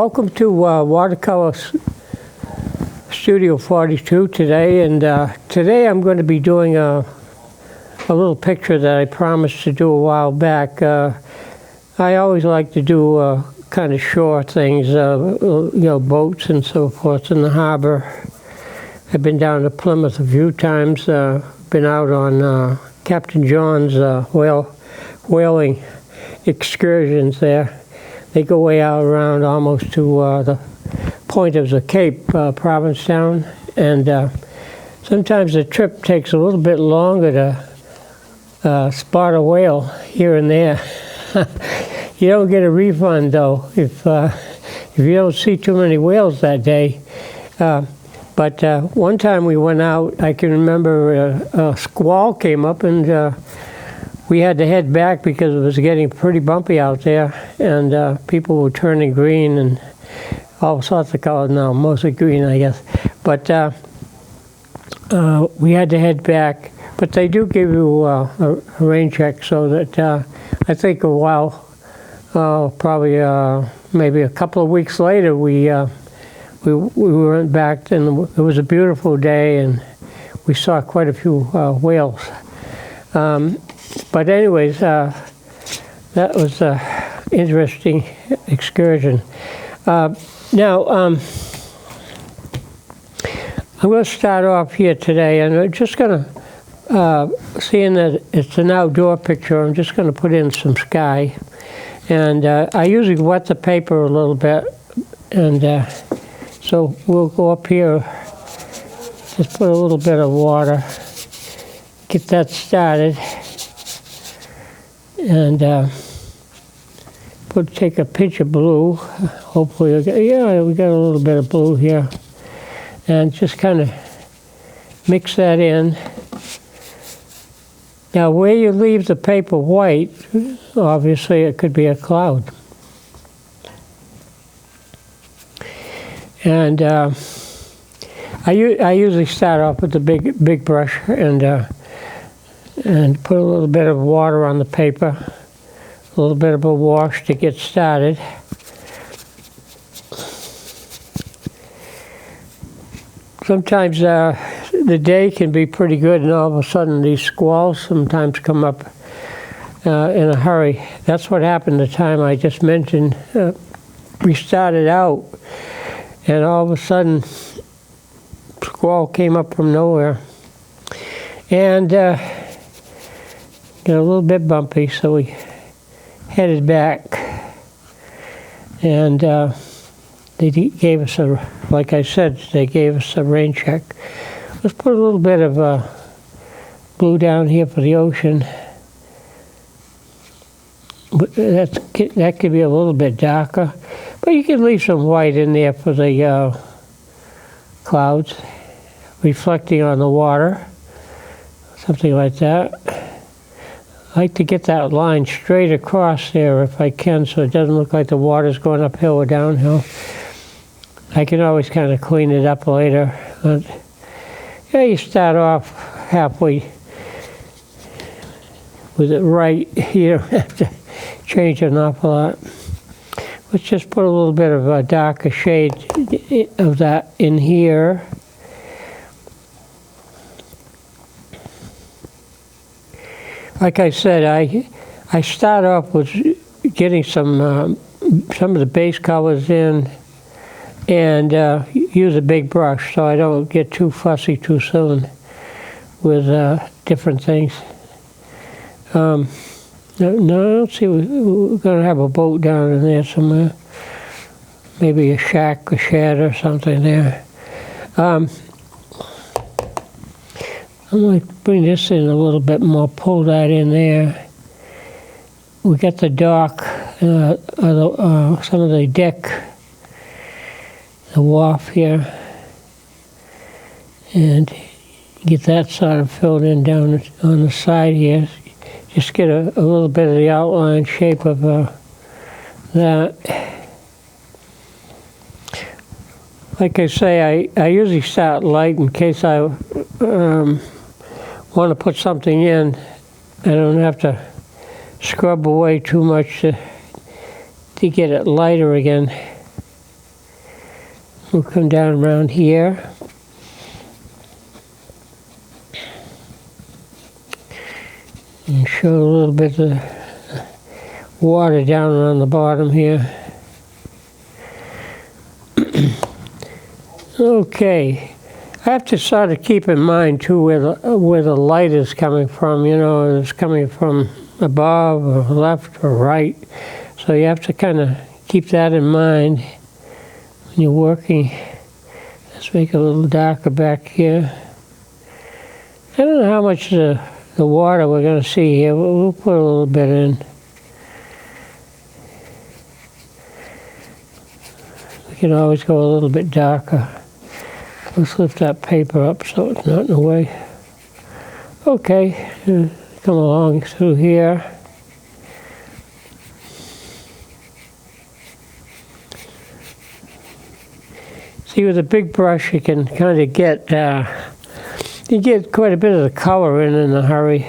Welcome to Watercolor Studio 42 today, and today I'm going to be doing a little picture that I promised to do a while back. I always like to do kind of short things, boats and so forth in the harbor. I've been down to Plymouth a few times, been out on Captain John's whaling excursions there. They go way out around almost to the point of the Cape, Provincetown, and sometimes the trip takes a little bit longer to spot a whale here and there. You don't get a refund though if you don't see too many whales that day. But one time we went out, I can remember a squall came up and we had to head back because it was getting pretty bumpy out there, and people were turning green and all sorts of colors now, mostly green, I guess. But we had to head back. But they do give you a rain check, so that I think a while, probably maybe a couple of weeks later, we went back, and it was a beautiful day, and we saw quite a few whales. But anyways, that was an interesting excursion. Now, I'm going to start off here today, and I'm just going to, seeing that it's an outdoor picture, I'm just going to put in some sky. And I usually wet the paper a little bit, and so we'll go up here, just put a little bit of water, get that started. And take a pinch of blue. Hopefully, we got a little bit of blue here, and just kind of mix that in. Now, where you leave the paper white, obviously it could be a cloud. And I usually start off with the big brush and put a little bit of water on the paper, a little bit of a wash to get started. Sometimes the day can be pretty good, and all of a sudden these squalls sometimes come up in a hurry. That's what happened the time I just mentioned. We started out, and all of a sudden squall came up from nowhere. And got a little bit bumpy, so we headed back, and they gave us like I said, they gave us a rain check. Let's put a little bit of blue down here for the ocean. That could be a little bit darker, but you can leave some white in there for the clouds, reflecting on the water, something like that. I like to get that line straight across there if I can, so it doesn't look like the water's going uphill or downhill. I can always kind of clean it up later. But yeah, you start off halfway with it right. You don't have to change an awful lot. Let's just put a little bit of a darker shade of that in here. Like I said, I start off with getting some of the base colors in, and use a big brush so I don't get too fussy too soon with different things. No, let's see, we're going to have a boat down in there somewhere. Maybe a shack, a shed or something there. I'm going to bring this in a little bit more, pull that in there. We got the dock, some of the deck, the wharf here, and get that sort of filled in down on the side here. Just get a little bit of the outline shape of that. Like I say, I usually start light in case I want to put something in. I don't have to scrub away too much to get it lighter again. We'll come down around here. And show a little bit of water down on the bottom here. Okay. I have to sort of keep in mind too where the light is coming from. You know, it's coming from above or left or right. So you have to kind of keep that in mind when you're working. Let's make it a little darker back here. I don't know how much the water we're going to see here. We'll put a little bit in. We can always go a little bit darker. Let's lift that paper up so it's not in the way. Okay, come along through here. See, with a big brush you can kind of get, you get quite a bit of the color in a hurry.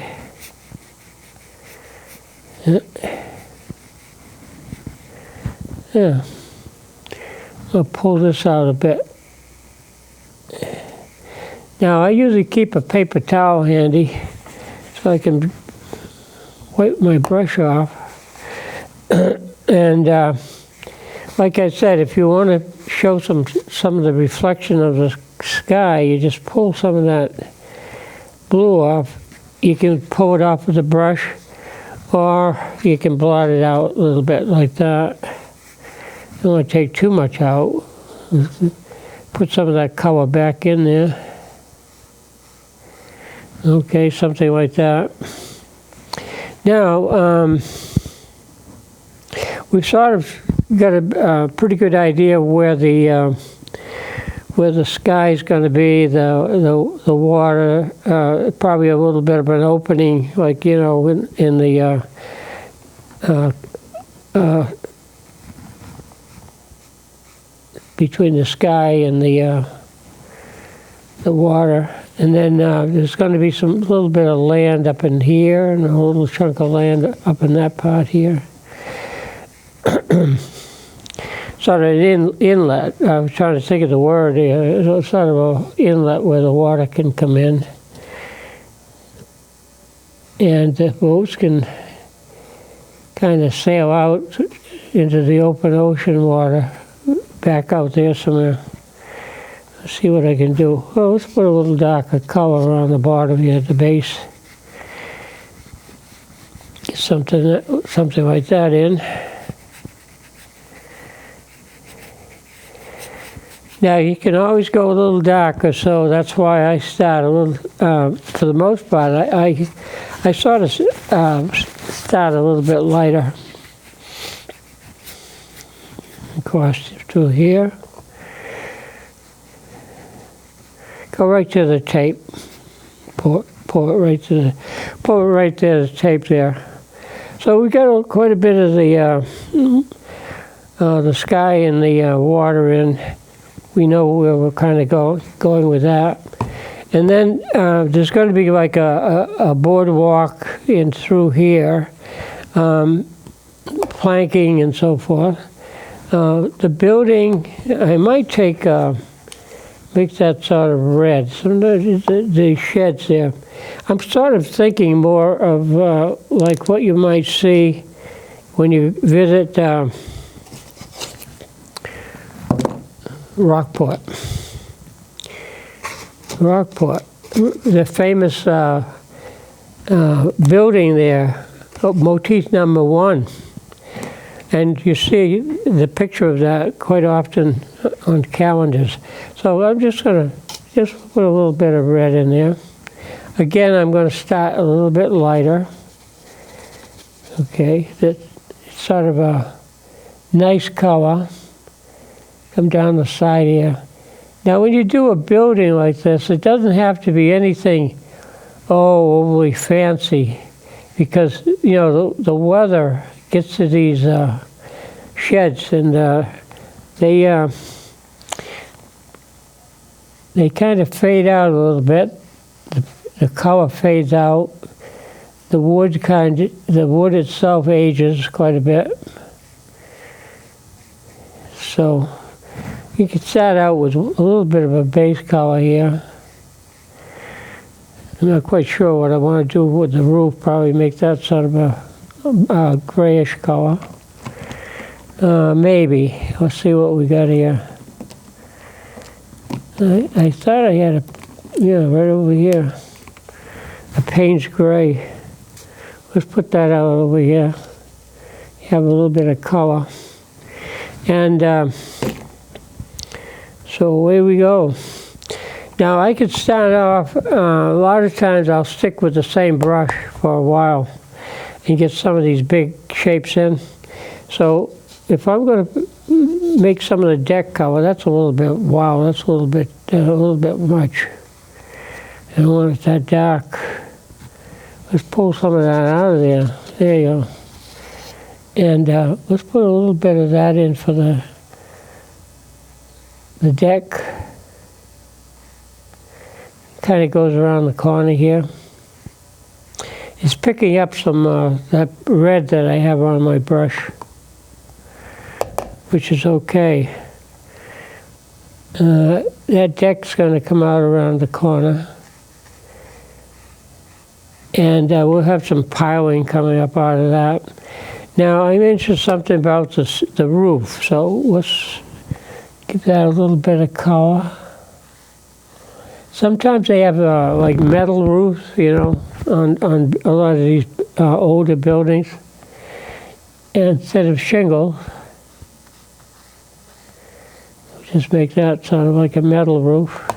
Yeah. I'll pull this out a bit. Now, I usually keep a paper towel handy so I can wipe my brush off. And like I said, if you want to show some of the reflection of the sky, you just pull some of that blue off. You can pull it off with a brush, or you can blot it out a little bit like that. Don't want to take too much out. Put some of that color back in there. Okay, something like that. Now, we've sort of got a pretty good idea where the sky is going to be. The water, probably a little bit of an opening, like, you know, in the between the sky and the water. And then there's going to be some little bit of land up in here, and a little chunk of land up in that part here. Sort of an inlet. I was trying to think of the word here. Sort of an inlet where the water can come in. And the boats can kind of sail out into the open ocean water, back out there somewhere. Let's see what I can do. Well, let's put a little darker color on the bottom here at the base. Get something like that in. Now you can always go a little darker, so that's why I start a little. For the most part, I sort of start a little bit lighter. Across through here. Go right to the tape. Pull it right there, the tape there. So we got quite a bit of the sky and the water in. We know where we're kind of going with that. And then there's going to be like a boardwalk in through here, planking and so forth. The building, I might make that sort of red. Some of the sheds there. I'm sort of thinking more of like what you might see when you visit Rockport. The famous building there, motif number 1. And you see the picture of that quite often on calendars. So I'm just going to put a little bit of red in there. Again, I'm going to start a little bit lighter. Okay, that's sort of a nice color. Come down the side here. Now, when you do a building like this, it doesn't have to be anything, overly fancy, because, you know, the weather gets to these sheds, and they kind of fade out a little bit. The color fades out. The wood itself ages quite a bit. So You could start out with a little bit of a base color here. I'm not quite sure what I want to do with the roof. Probably make that sort of a grayish color. Maybe. Let's see what we got here. I thought I had right over here, a Payne's gray. Let's put that out over here. Have a little bit of color. And so away we go. Now I could start off, a lot of times I'll stick with the same brush for a while and get some of these big shapes in. So if I'm going to make some of the deck color, that's a little bit, wow, that's a little bit much. I don't want it that dark. Let's pull some of that out of there. There you go. And let's put a little bit of that in for the deck. Kind of goes around the corner here. It's picking up some that red that I have on my brush, which is okay. That deck's going to come out around the corner. And we'll have some piling coming up out of that. Now, I mentioned something about the roof, so let's give that a little bit of color. Sometimes they have like metal roofs, on a lot of these older buildings. And instead of shingles, just make that sort of like a metal roof.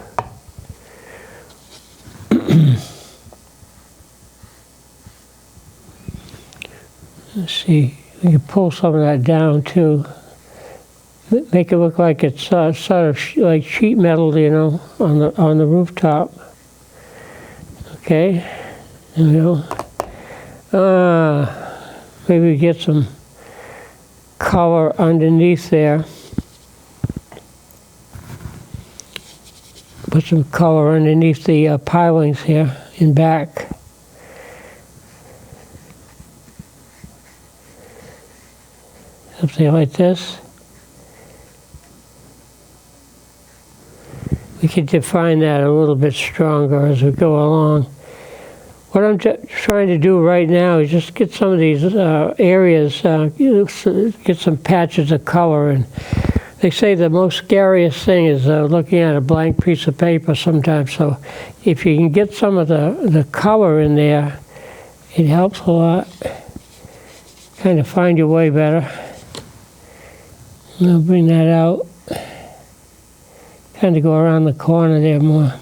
Let's see, we can pull some of that down too. Make it look like it's sort of like sheet metal, on the rooftop. Okay, there we go. Maybe get some color underneath there. Put some color underneath the pilings here in back. Something like this. We can define that a little bit stronger as we go along. What I'm trying to do right now is just get some of these areas, get some patches of color. And they say the most scariest thing is looking at a blank piece of paper sometimes. So if you can get some of the color in there, it helps a lot. Kind of find your way better. I'll bring that out. Kind of go around the corner there more.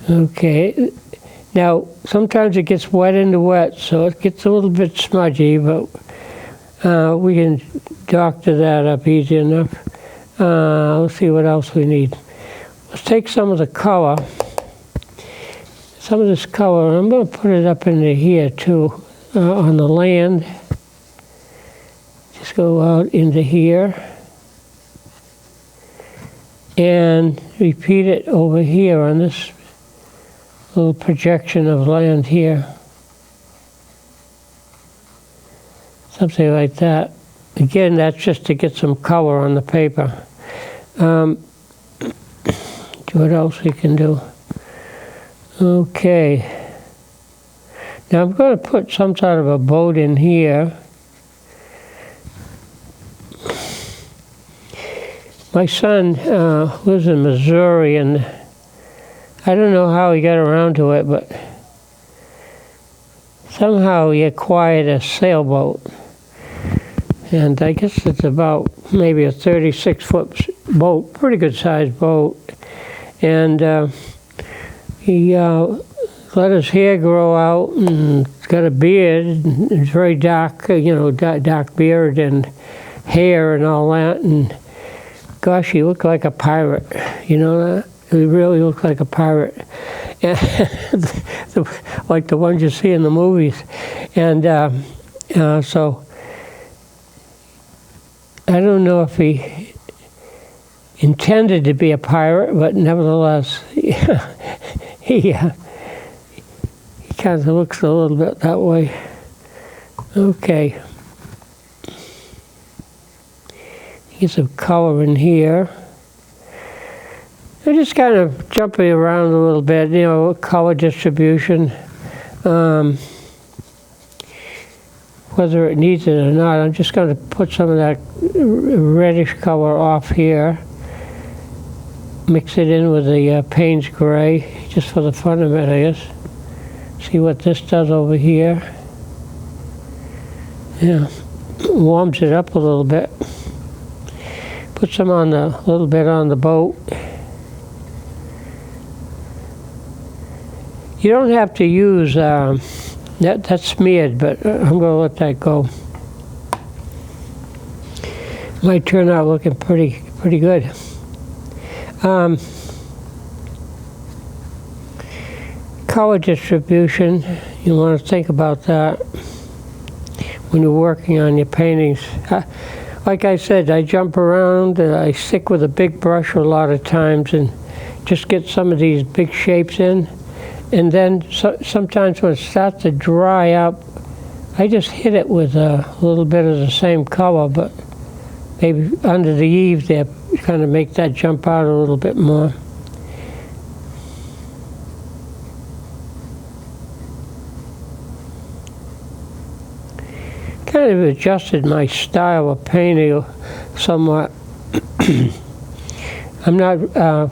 Okay. Now, sometimes it gets wet into wet, so it gets a little bit smudgy, but we can doctor that up easy enough. Let's see what else we need. Let's take some of the color. Some of this color, I'm going to put it up into here too, on the land. Just go out into here. And repeat it over here on this little projection of land here. Something like that. Again, that's just to get some color on the paper. What else we can do? Okay. Now I'm going to put some sort of a boat in here. My son lives in Missouri, and I don't know how he got around to it, but somehow he acquired a sailboat. And I guess it's about maybe a 36-foot boat, pretty good sized boat. And he let his hair grow out and got a beard. And it's very dark, dark beard and hair and all that. And gosh, he looked like a pirate, you know that? He really looked like a pirate. Like the ones you see in the movies. And so, I don't know if he intended to be a pirate, but nevertheless, he kind of looks a little bit that way. Okay. Get some color in here. I'm just kind of jumping around a little bit, you know, color distribution. Whether it needs it or not, I'm just going to put some of that reddish color off here. Mix it in with the Payne's Gray, just for the fun of it, I guess. See what this does over here. Yeah, warms it up a little bit. Put some on a little bit on the boat. You don't have to use that's smeared, but I'm going to let that go. Might turn out looking pretty good. Color distribution, you want to think about that when you're working on your paintings. Like I said, I jump around, I stick with a big brush a lot of times and just get some of these big shapes in. And then sometimes when it starts to dry up, I just hit it with a little bit of the same color, but maybe under the eaves there, kind of make that jump out a little bit more. Kind of adjusted my style of painting somewhat. I'm not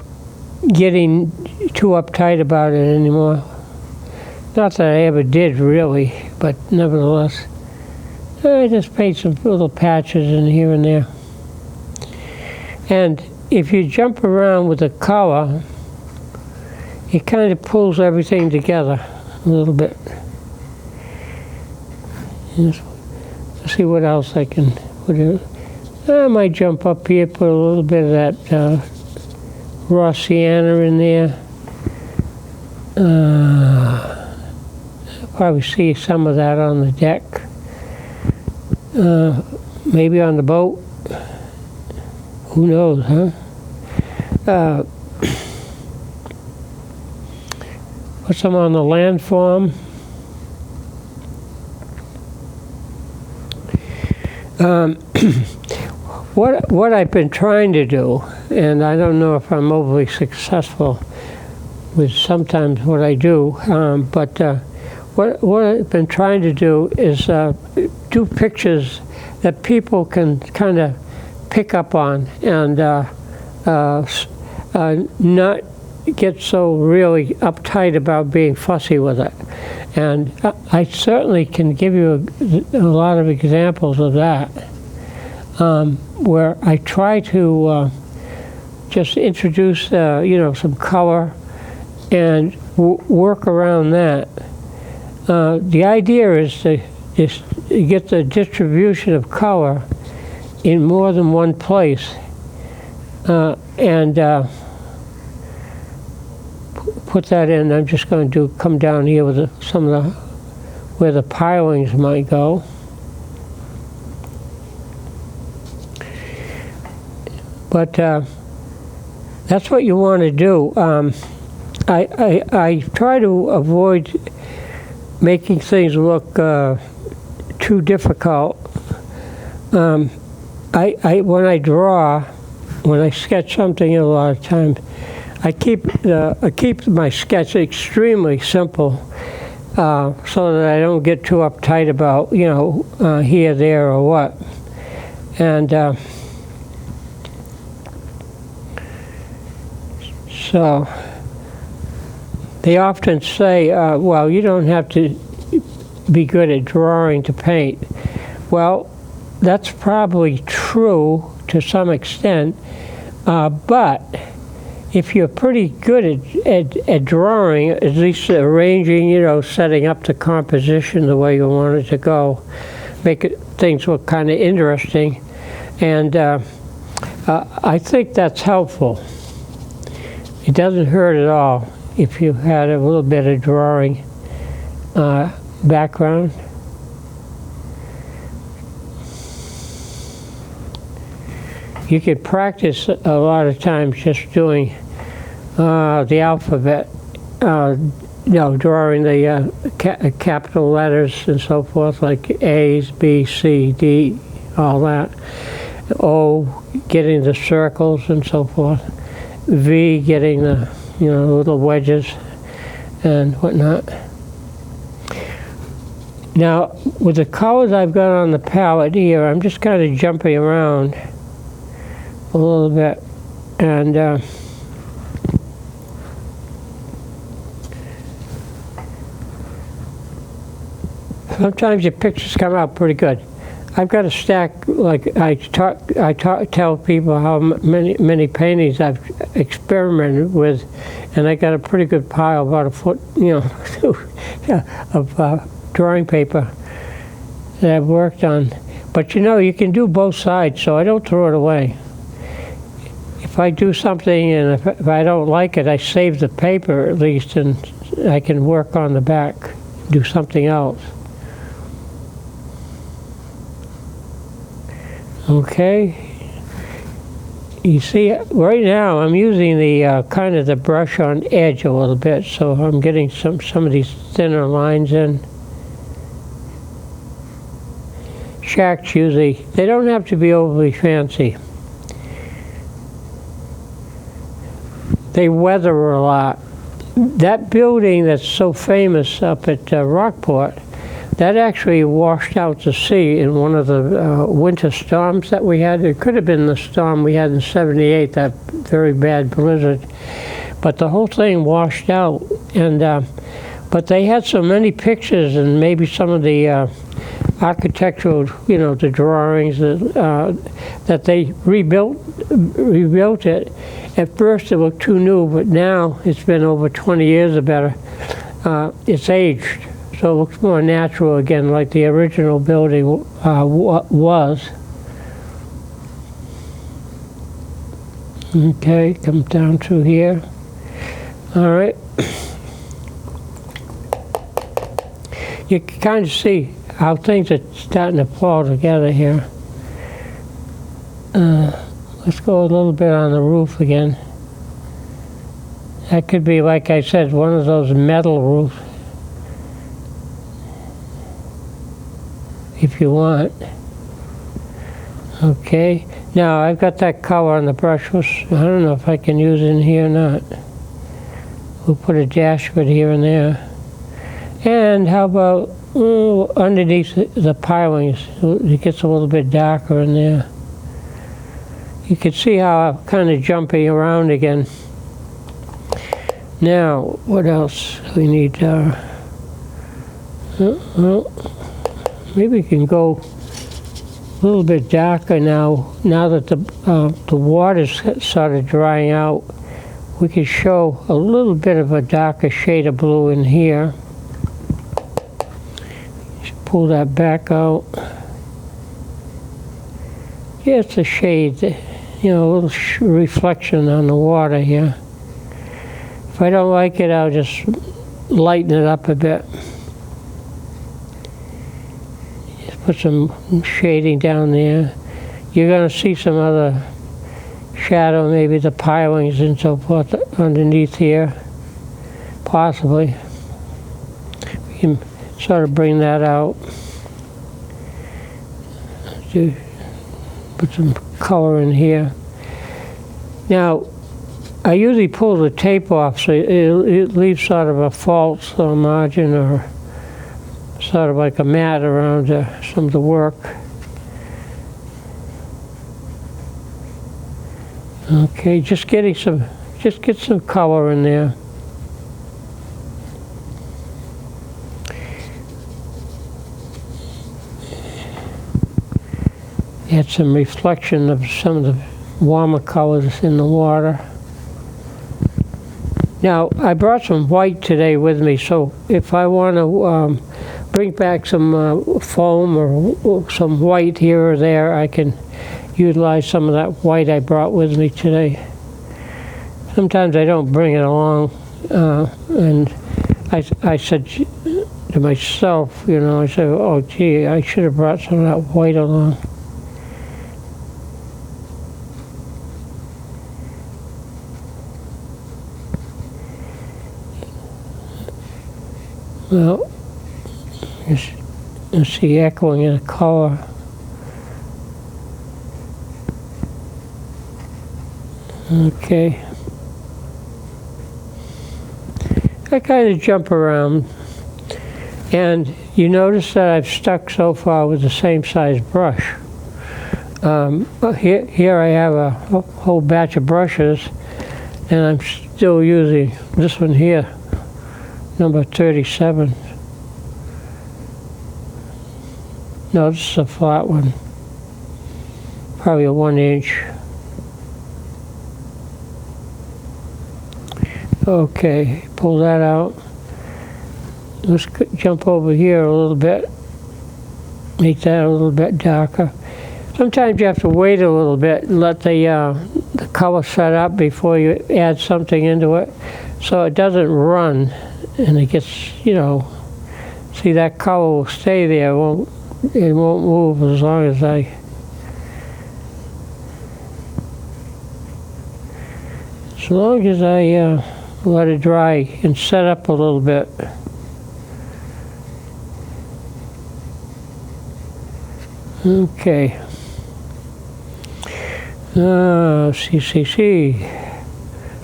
getting too uptight about it anymore. Not that I ever did really, but nevertheless, I just paint some little patches in here and there. And if you jump around with the color, it kind of pulls everything together a little bit. Let's see what else I can put in. I might jump up here, put a little bit of that raw sienna in there. Probably see some of that on the deck. Maybe on the boat. Who knows, huh? Put some on the landform. What I've been trying to do, and I don't know if I'm overly successful with sometimes what I do, but what I've been trying to do is do pictures that people can kind of pick up on and not get so really uptight about being fussy with it. And I certainly can give you a lot of examples of that, where I try to just introduce, some color and work around that. The idea is to get the distribution of color in more than one place, and put that in. I'm just going to come down here with some of the where the pilings might go. But that's what you want to do. I try to avoid making things look too difficult. When I draw, when I sketch something, a lot of times I keep my sketch extremely simple, so that I don't get too uptight about here, there, or what. And so they often say, well, you don't have to be good at drawing to paint. Well, that's probably true to some extent, but if you're pretty good at drawing, at least arranging, setting up the composition the way you want it to go, make things look kind of interesting, and I think that's helpful. It doesn't hurt at all if you had a little bit of drawing background. You could practice a lot of times just doing the alphabet, drawing the capital letters and so forth, like A's, B, C, D, all that. O, getting the circles and so forth. V, getting the, little wedges and whatnot. Now, with the colors I've got on the palette here, I'm just kind of jumping around a little bit. And sometimes your pictures come out pretty good. I've got a stack, like I tell people how many paintings I've experimented with, and I got a pretty good pile, about a foot, of drawing paper that I've worked on. But you can do both sides, so I don't throw it away. If I do something and if I don't like it, I save the paper at least, and I can work on the back, do something else. Okay, you see, right now I'm using the kind of the brush on edge a little bit, so I'm getting some of these thinner lines in. Shacks usually, they don't have to be overly fancy. They weather a lot. That building that's so famous up at Rockport, that actually washed out to sea in one of the winter storms that we had. It could have been the storm we had in '78, that very bad blizzard. But the whole thing washed out. And but they had so many pictures, and maybe some of the architectural, the drawings that they rebuilt it. At first it looked too new, but now it's been over 20 years or better. It's aged. So it looks more natural again, like the original building was. Okay, come down through here. All right. You can kind of see how things are starting to fall together here. Let's go a little bit on the roof again. That could be, like I said, one of those metal roofs. If you want. Okay, now I've got that color on the brush. I don't know if I can use it in here or not. We'll put a dash of it here and there. And how about underneath the pilings? It gets a little bit darker in there. You can see how I'm kind of jumping around again. Now, what else we need? Well, maybe we can go a little bit darker now. Now that the water's sort of drying out, we can show a little bit of a darker shade of blue in here. Just pull that back out. Yeah, it's a shade, a little reflection on the water here. If I don't like it, I'll just lighten it up a bit. Put some shading down there. You're going to see some other shadow, maybe the pilings and so forth underneath here, possibly. We can sort of bring that out. Put some color in here. Now, I usually pull the tape off so it leaves sort of a false margin, or sort of like a mat around some of the work. Okay, just get some color in there. Add some reflection of some of the warmer colors in the water. Now, I brought some white today with me, so if I want to bring back some foam or some white here or there, I can utilize some of that white I brought with me today. Sometimes I don't bring it along, and I said to myself, I said, oh gee, I should have brought some of that white along. Well, you see echoing in the color. Okay. I kind of jump around, and you notice that I've stuck so far with the same size brush. Here I have a whole batch of brushes, and I'm still using this one here, number 37. No, this is a flat one, probably a 1 inch. Okay, pull that out. Let's jump over here a little bit, make that a little bit darker. Sometimes you have to wait a little bit and let the color set up before you add something into it, so it doesn't run and it gets, you know, see, that color will stay there, it won't move as long as I let it dry and set up a little bit. Okay. CCC.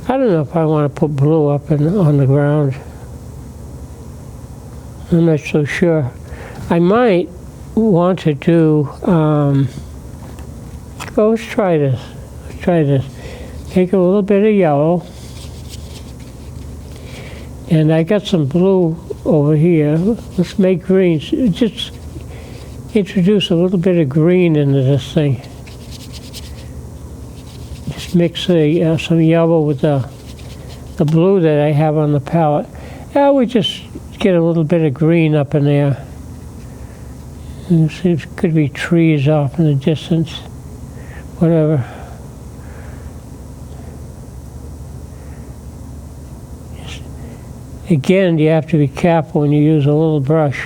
I don't know if I want to put blue up on the ground. I'm not so sure. I might want to do, let's try this. Take a little bit of yellow. And I got some blue over here. Let's make greens. Just introduce a little bit of green into this thing. Just mix some yellow with the blue that I have on the palette. Yeah, we just get a little bit of green up in there. And it could be trees off in the distance, whatever. Again, you have to be careful when you use a little brush.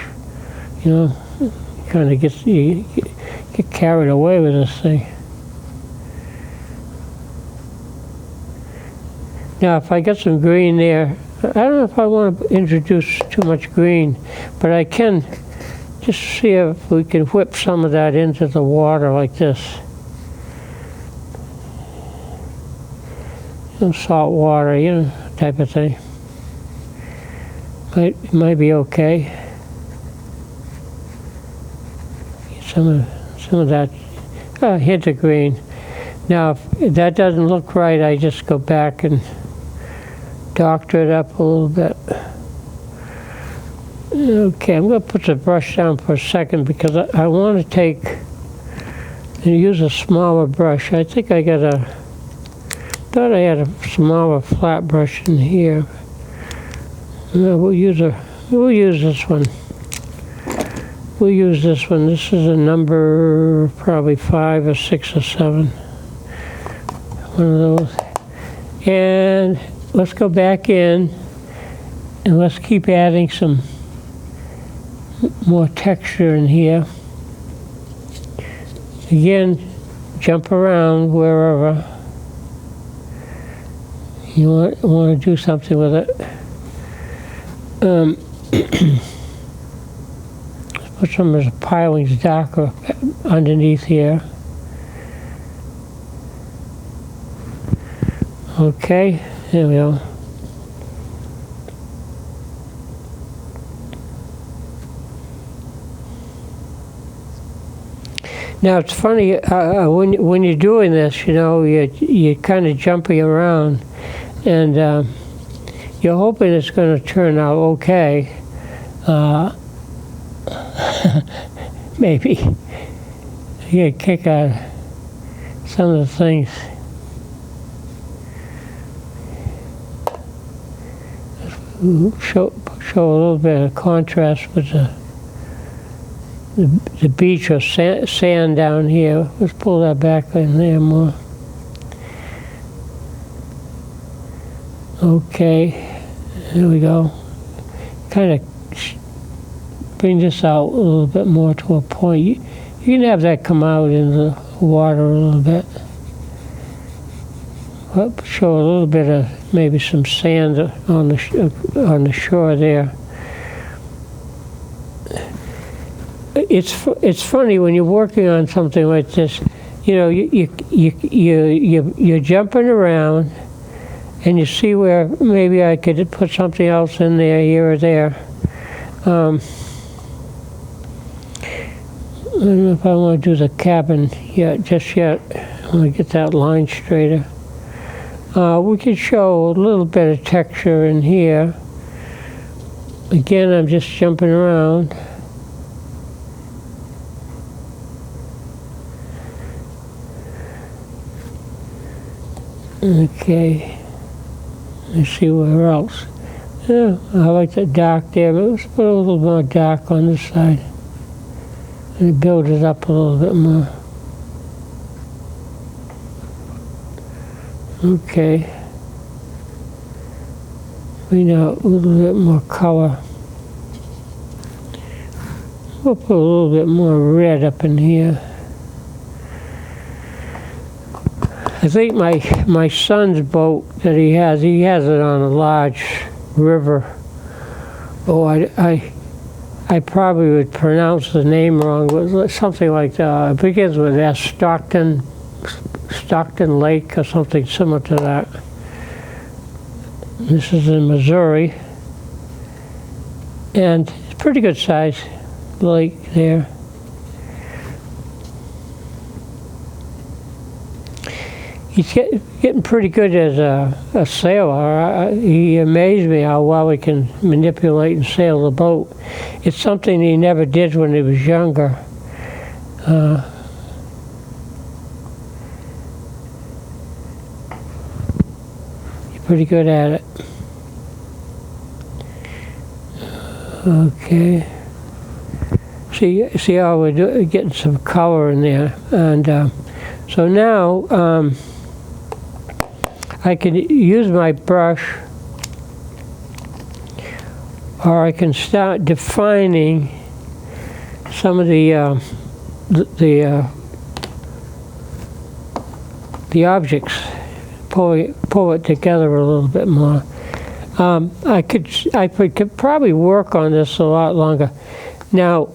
You know, kind of you get carried away with this thing. Now, if I get some green there, I don't know if I want to introduce too much green, but I can just see if we can whip some of that into the water like this. Some salt water, you know, type of thing. Might be okay. Some of that hint of green. Now, if that doesn't look right, I just go back and doctor it up a little bit. Okay, I'm going to put the brush down for a second because I want to take and use a smaller brush. I think I thought I had a smaller flat brush in here. No, we'll use this one. We'll use this one. This is a number probably 5 or 6 or 7. One of those. And let's go back in and let's keep adding some more texture in here. Again, jump around wherever you want to do something with it. Let's put some of the pilings darker underneath here. Okay, there we go. Now it's funny when you're doing this, you know, you're kind of jumping around, and you're hoping it's going to turn out okay. Maybe you get a kick out of some of the things. Show a little bit of contrast with the beach or sand down here. Let's pull that back in there more. Okay, there we go. Kind of bring this out a little bit more to a point. You can have that come out in the water a little bit. Show a little bit of maybe some sand on the shore there. It's funny when you're working on something like this. you know, you're jumping around, and you see where maybe I could put something else in there, here or there. I don't know if I want to do the cabin just yet. I want to get that line straighter. We could show a little bit of texture in here. Again, I'm just jumping around. Okay. Let's see where else. Yeah, I like the dark there, but let's put a little more dark on this side. And build it up a little bit more. Okay. We know a little bit more color. We'll put a little bit more red up in here. I think my son's boat that he has it on a large river. Oh, I probably would pronounce the name wrong, but something like that. It begins with S, Stockton Lake or something similar to that. This is in Missouri, and it's a pretty good size lake there. He's getting pretty good as a sailor. He amazed me how well he can manipulate and sail the boat. It's something he never did when he was younger. He's pretty good at it. Okay. See how we're getting some color in there, and so now. I can use my brush, or I can start defining some of the objects, pull it together a little bit more. I could probably work on this a lot longer. Now,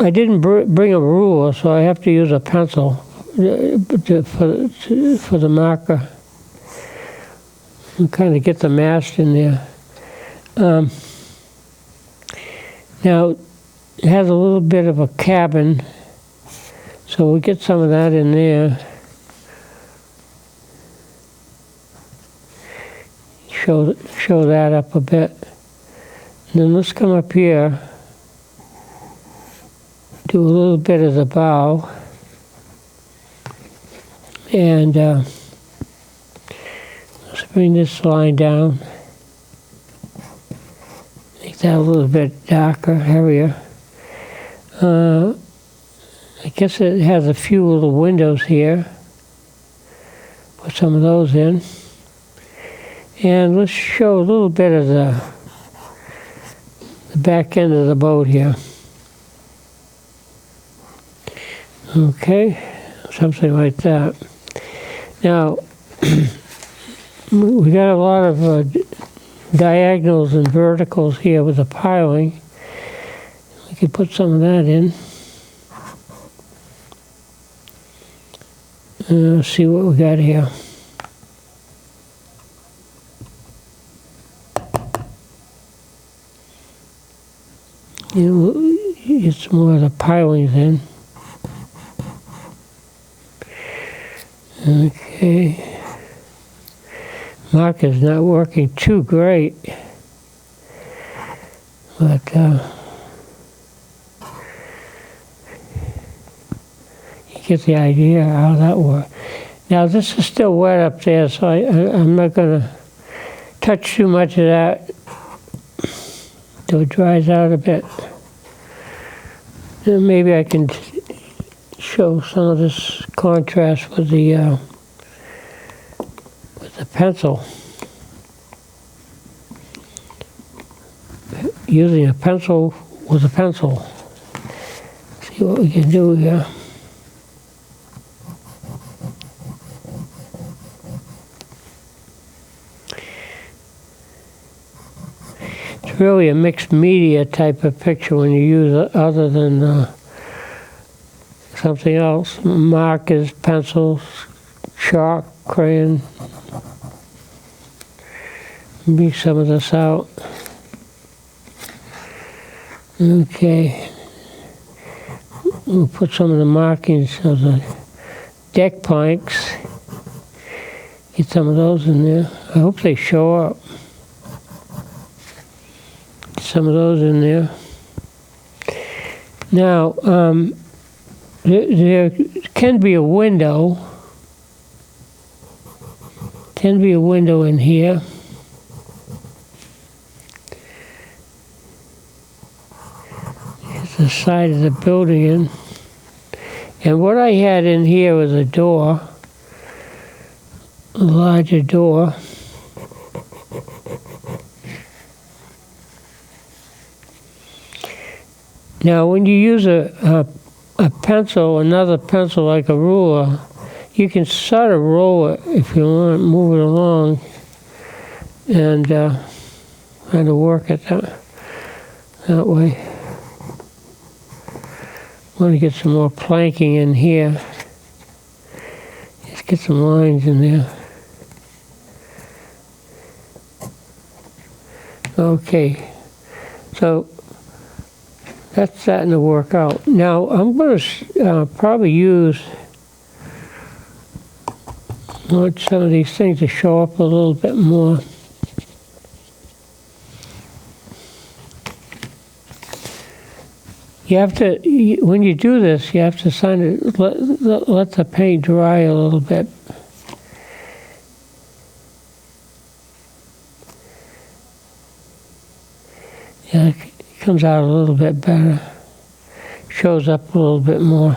I didn't bring a ruler, so I have to use a pencil. For the marker, and kind of get the mast in there. Now, it has a little bit of a cabin, so we'll get some of that in there. Show that up a bit. And then let's come up here, do a little bit of the bow. And let's bring this line down. Make that a little bit darker, heavier. I guess it has a few little windows here. Put some of those in. And let's show a little bit of the back end of the boat here. Okay, something like that. Now, we got a lot of diagonals and verticals here with the piling. We could put some of that in. Let's see what we got here. We'll get some more of the pilings in. Okay. Marker's not working too great, but you get the idea how that works. Now this is still wet up there, so I'm not going to touch too much of that till it dries out a bit. And maybe I can show some of this contrast with the pencil. Using a pencil with a pencil. See what we can do here. It's really a mixed media type of picture when you use other than something else. Markers, pencils, chalk, crayon. Bring some of this out. Okay. We'll put some of the markings of the deck planks. Get some of those in there. I hope they show up. Get some of those in there. Now, there can be a window. Can be a window in here. It's the side of the building. And what I had in here was a door, a larger door. Now, when you use a pencil, another pencil like a ruler, you can sort of roll it if you want to move it along and kind of work it that way. I want to get some more planking in here. Let's get some lines in there. Okay, so that's starting to work out. Now I'm going to probably want some of these things to show up a little bit more. You have to, when you do this, you have to let the paint dry a little bit. Yeah, it comes out a little bit better. Shows up a little bit more.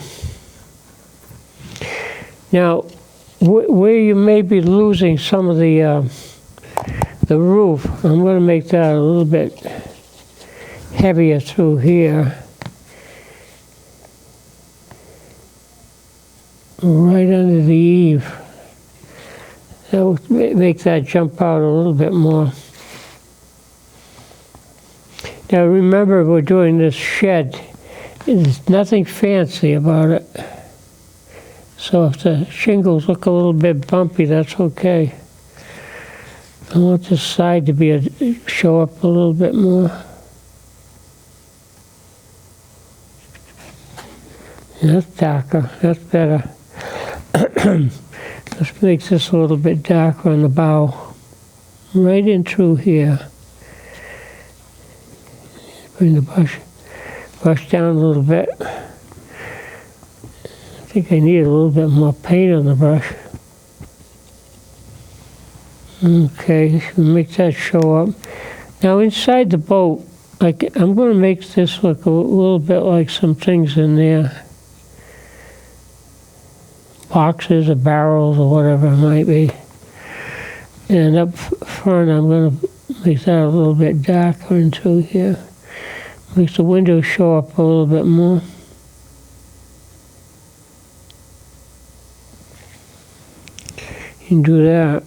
Now, where you may be losing some of the roof, I'm going to make that a little bit heavier through here. Right under the eave. That will make that jump out a little bit more. Now remember, we're doing this shed. There's nothing fancy about it. So if the shingles look a little bit bumpy, that's okay. I want this side to show up a little bit more. That's darker. That's better. Let's make this a little bit darker on the bow. Right in through here. Bring the brush down a little bit. I think I need a little bit more paint on the brush. Okay, make that show up. Now inside the boat, I'm going to make this look a little bit like some things in there. Boxes or barrels or whatever it might be. And up front, I'm going to make that a little bit darker into here. Makes the windows show up a little bit more. You can do that.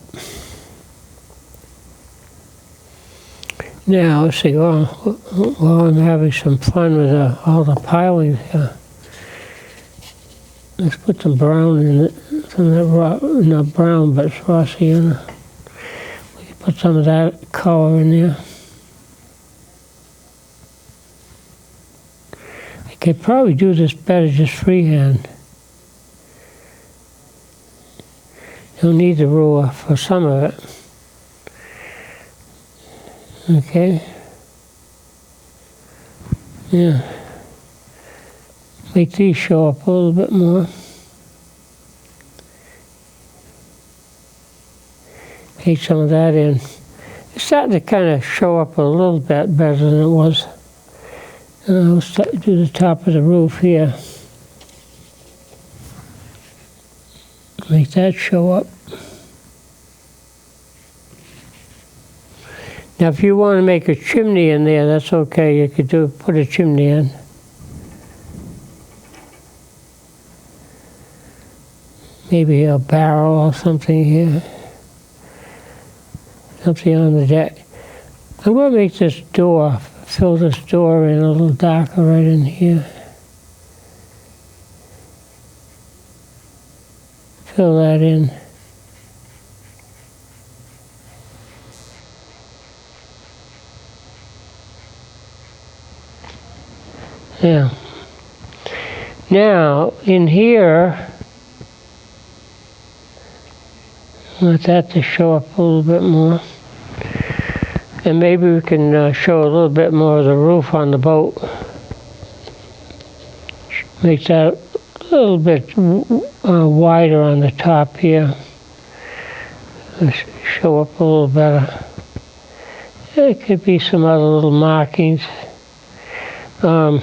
Now, let's see, while I'm having some fun with all the pilings here, let's put some brown in it. Some of that not brown, but it's Rossiana. We can put some of that color in there. I could probably do this better just freehand. You'll need the ruler for some of it. Okay. Yeah. Make these show up a little bit more. Take some of that in. It's starting to kind of show up a little bit better than it was. And I'll do the top of the roof here. Make that show up. Now, if you want to make a chimney in there, that's okay. You could put a chimney in. Maybe a barrel or something here. Something on the deck. I'm going to make this door, fill this door in a little darker right in here. fill that in. Yeah. Now, in here, I want that to show up a little bit more. And maybe we can show a little bit more of the roof on the boat. Make that a little bit wider on the top here. Show up a little better. There could be some other little markings. I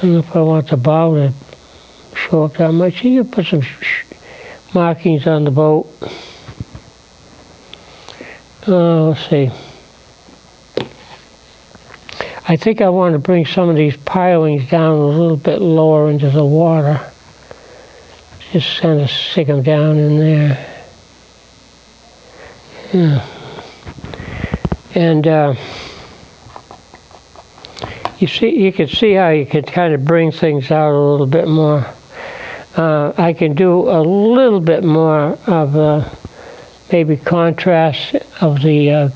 don't know if I want the bow to show up that much. You can put some markings on the boat. Let's see. I think I want to bring some of these pilings down a little bit lower into the water. Just kind of stick them down in there. Yeah. And you can see how you could kind of bring things out a little bit more. I can do a little bit more of maybe contrast of the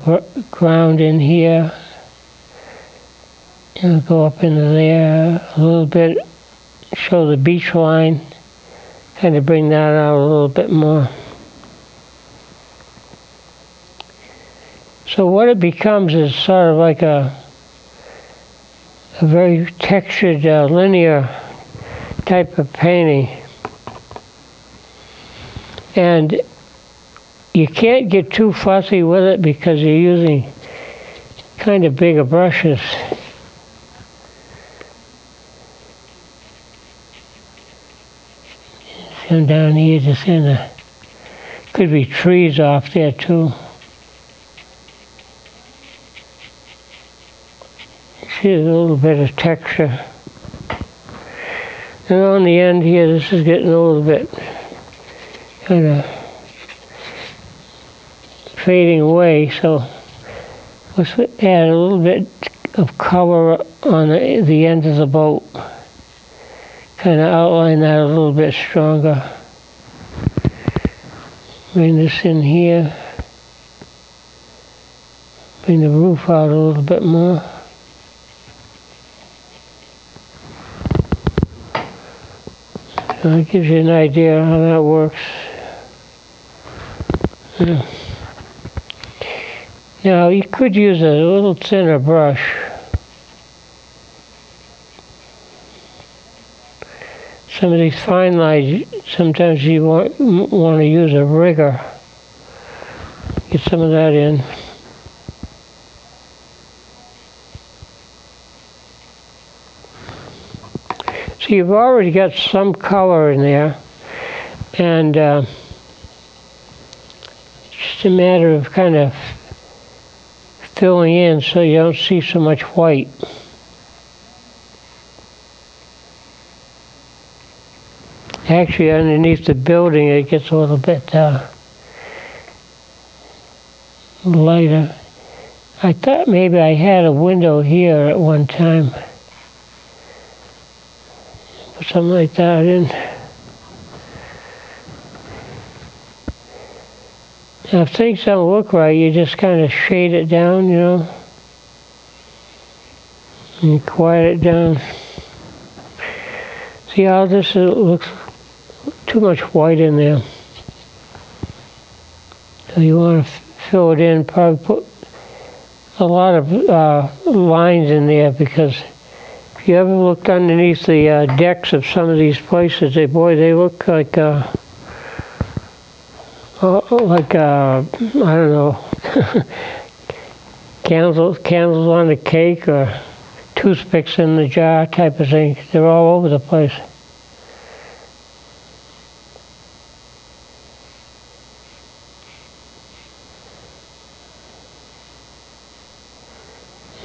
ground in here. And go up into there a little bit, show the beach line, kind of bring that out a little bit more. So what it becomes is sort of like a very textured, linear type of painting. And you can't get too fussy with it because you're using kind of bigger brushes. Come down here, just kind of, could be trees off there too. See a little bit of texture. And on the end here, this is getting a little bit kind of fading away, so let's add a little bit of color on the end of the boat. Kind of outline that a little bit stronger. Bring this in here. Bring the roof out a little bit more. So that gives you an idea how that works. Yeah. Now you could use a little thinner brush. Some of these fine lines, sometimes you want to use a rigger. Get some of that in. So you've already got some color in there, and just a matter of kind of filling in so you don't see so much white. Actually, underneath the building, it gets a little bit lighter. I thought maybe I had a window here at one time. Put something like that in. Now, if things don't look right, you just kind of shade it down, you know, and quiet it down. See how this looks? Too much white in there. So you want to fill it in, probably put a lot of lines in there, because if you ever looked underneath the decks of some of these places, they look like I don't know, candles on the cake or toothpicks in the jar type of thing. They're all over the place.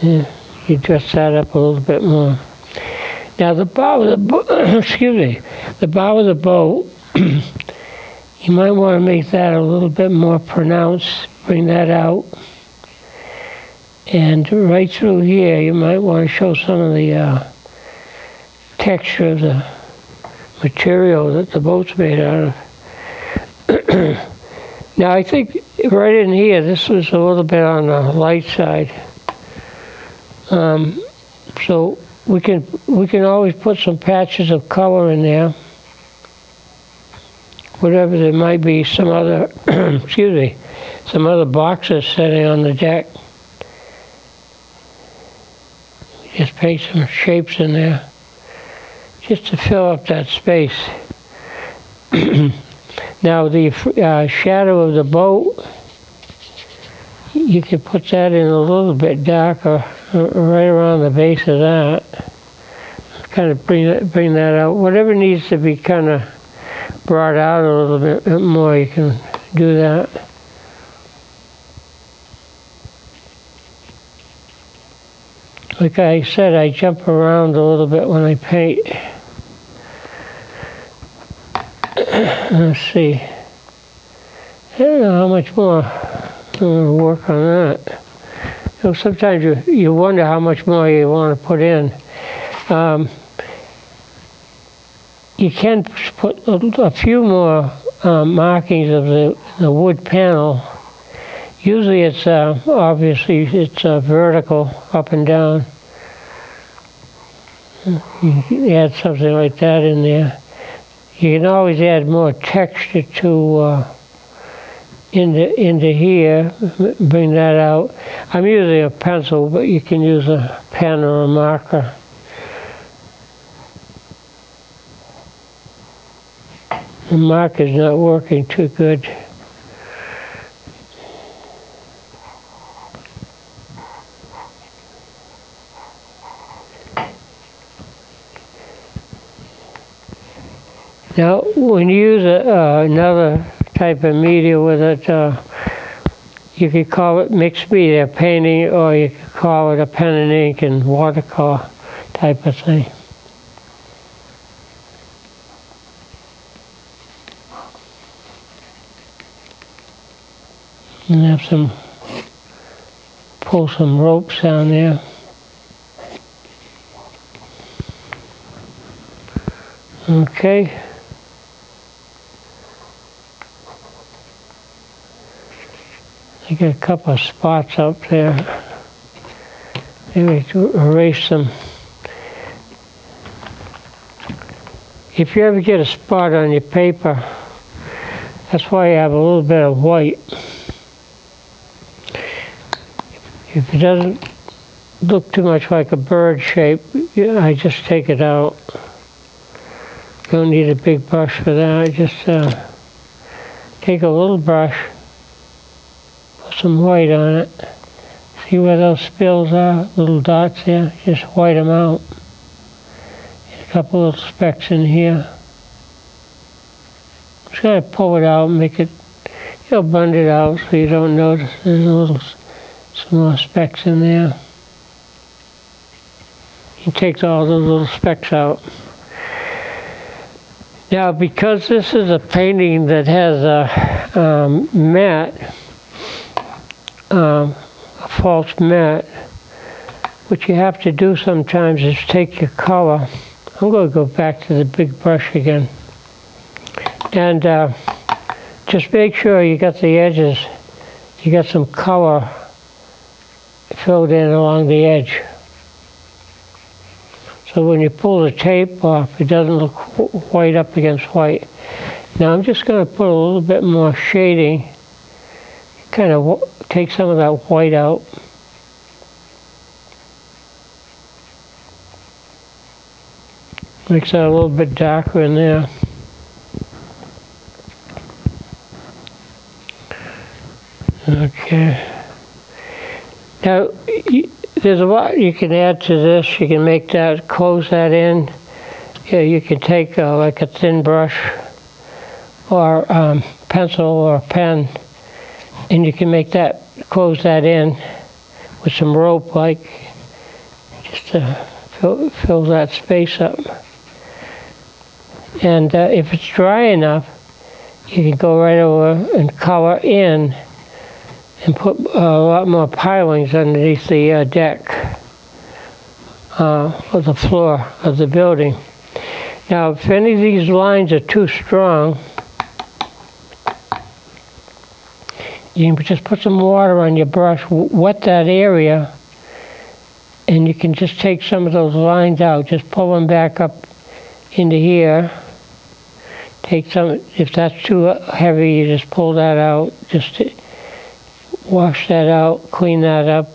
Yeah, you dress that up a little bit more. Now the bow of the boat, the bow of the boat, you might want to make that a little bit more pronounced, bring that out. And right through here, you might want to show some of the texture of the material that the boat's made out of. Now I think right in here, this was a little bit on the light side. So we can always put some patches of color in there. Whatever there might be, some other, excuse me, some other boxes sitting on the deck. Just paint some shapes in there, just to fill up that space. Now the shadow of the boat, you can put that in a little bit darker, right around the base of that. Kind of bring that out. Whatever needs to be kind of brought out a little bit more, you can do that. Like I said, I jump around a little bit when I paint. Let's see. I don't know how much more I'm going to work on that. You know, sometimes you wonder how much more you want to put in. You can put a few more markings of the wood panel. Usually it's obviously it's vertical, up and down. You can add something like that in there. You can always add more texture to into here, bring that out. I'm using a pencil, but you can use a pen or a marker. The marker's not working too good. Now, when you use another type of media with it, you could call it mixed media painting, or you could call it a pen and ink and watercolor type of thing. And have pull some ropes down there. Okay. I got a couple of spots up there. Maybe to erase them. If you ever get a spot on your paper, that's why you have a little bit of white. If it doesn't look too much like a bird shape, I just take it out. Don't need a big brush for that. I just take a little brush, put some white on it. See where those spills are? Little dots there? Just white them out. A couple little specks in here. Just going to pull it out and make it, blend it out so you don't notice there's some more specks in there. You take all those little specks out. Now, because this is a painting that has a matte, a false matte, what you have to do sometimes is take your color. I'm going to go back to the big brush again. And just make sure you got the edges, you got some color filled in along the edge. So when you pull the tape off, it doesn't look white up against white. Now I'm just going to put a little bit more shading, kind of take some of that white out. Makes that a little bit darker in there. Okay. Now, there's a lot you can add to this. You can make that, close that in. Yeah, you can take like a thin brush or pencil or pen, and you can make that, close that in with some rope, like just to fill that space up. And if it's dry enough, you can go right over and color in and put a lot more pilings underneath the deck or the floor of the building. Now, if any of these lines are too strong, you can just put some water on your brush, wet that area, and you can just take some of those lines out. Just pull them back up into here. Take some, if that's too heavy, you just pull that out. Just wash that out, clean that up.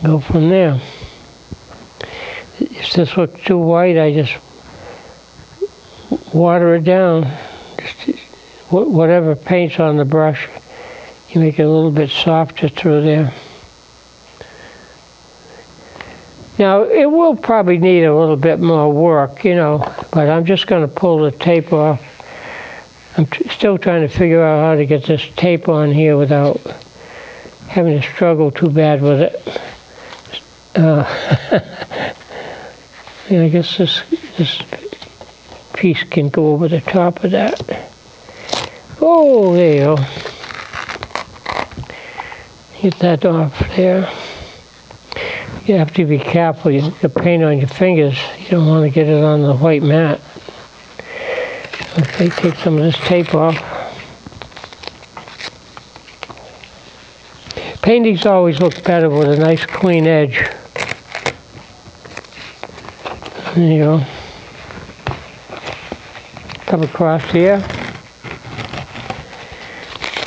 Go from there. If this looks too white, I just water it down. Just whatever paint's on the brush, you make it a little bit softer through there. Now, it will probably need a little bit more work, you know, but I'm just going to pull the tape off. I'm still trying to figure out how to get this tape on here without having to struggle too bad with it. Yeah, I guess this piece can go over the top of that. Oh, there you go. Get that off there. You have to be careful. You get paint on your fingers. You don't want to get it on the white mat. Okay, take some of this tape off. Paintings always look better with a nice clean edge. There you go. Come across here.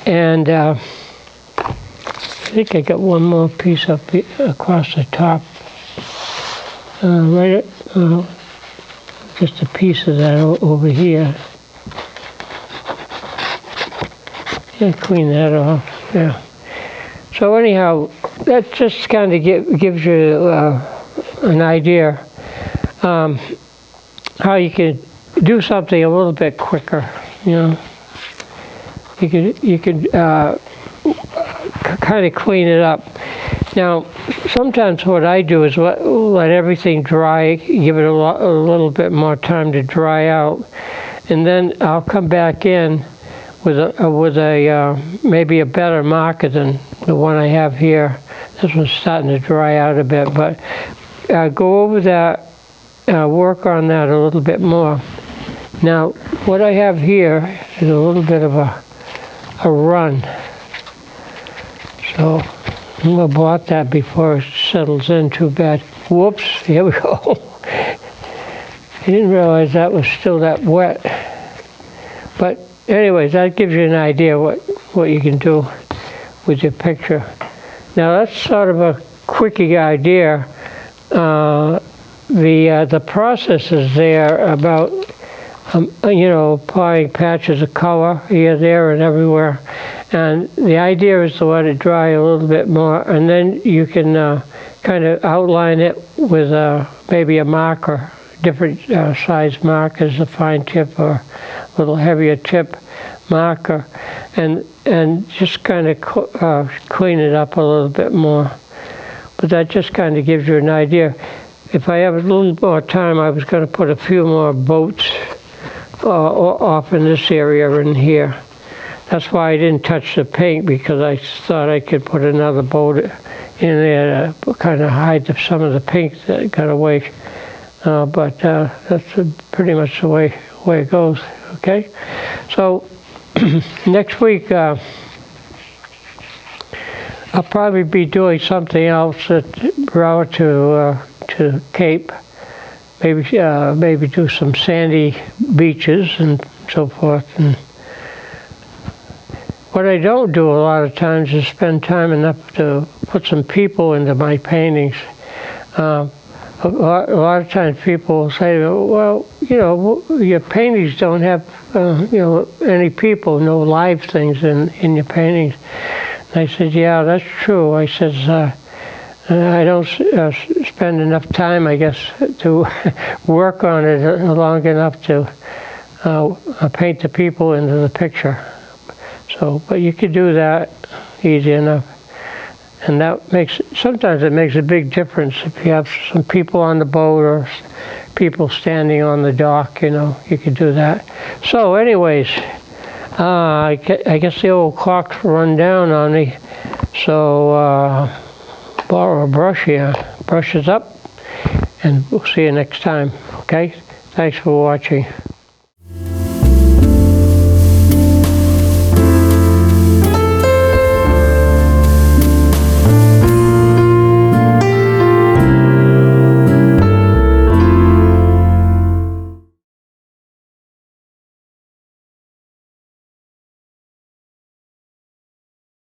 And I think I got one more piece up here, across the top. Just a piece of that over here. Yeah, clean that off. Yeah. So anyhow, that just kind of gives you an idea how you can do something a little bit quicker. You know, you could kind of clean it up. Now, sometimes what I do is let everything dry, give it a little bit more time to dry out, and then I'll come back in with a maybe a better marker than the one I have here. This one's starting to dry out a bit, but go over that, work on that a little bit more. Now, what I have here is a little bit of a run. So I'm going to blot that before it settles in too bad. Whoops, here we go. I didn't realize that was still that wet. But anyways, that gives you an idea what you can do with your picture. Now that's sort of a quickie idea. The process is there about you know, applying patches of color here, there, and everywhere. And the idea is to let it dry a little bit more, and then you can kind of outline it with maybe a marker, different size markers, a fine tip or a little heavier tip marker, and just kind of clean it up a little bit more. But that just kind of gives you an idea. If I have a little more time, I was going to put a few more boats off in this area in here. That's why I didn't touch the paint, because I thought I could put another boat in there to kind of hide some of the pink that got away. But that's pretty much the way it goes. Okay, so next week I'll probably be doing something else relative to Cape. Maybe do some sandy beaches and so forth. And what I don't do a lot of times is spend time enough to put some people into my paintings. A lot of times people will say, well, you know, your paintings don't have, you know, any people, no live things in your paintings. And I said, yeah, that's true. I said, I don't spend enough time, I guess, to work on it long enough to paint the people into the picture. So, but you could do that easy enough. And that sometimes it makes a big difference if you have some people on the boat or people standing on the dock, you know, you could do that. So anyways, I guess the old clock's run down on me. So, borrow a brush here, brush is up, and we'll see you next time, okay? Thanks for watching.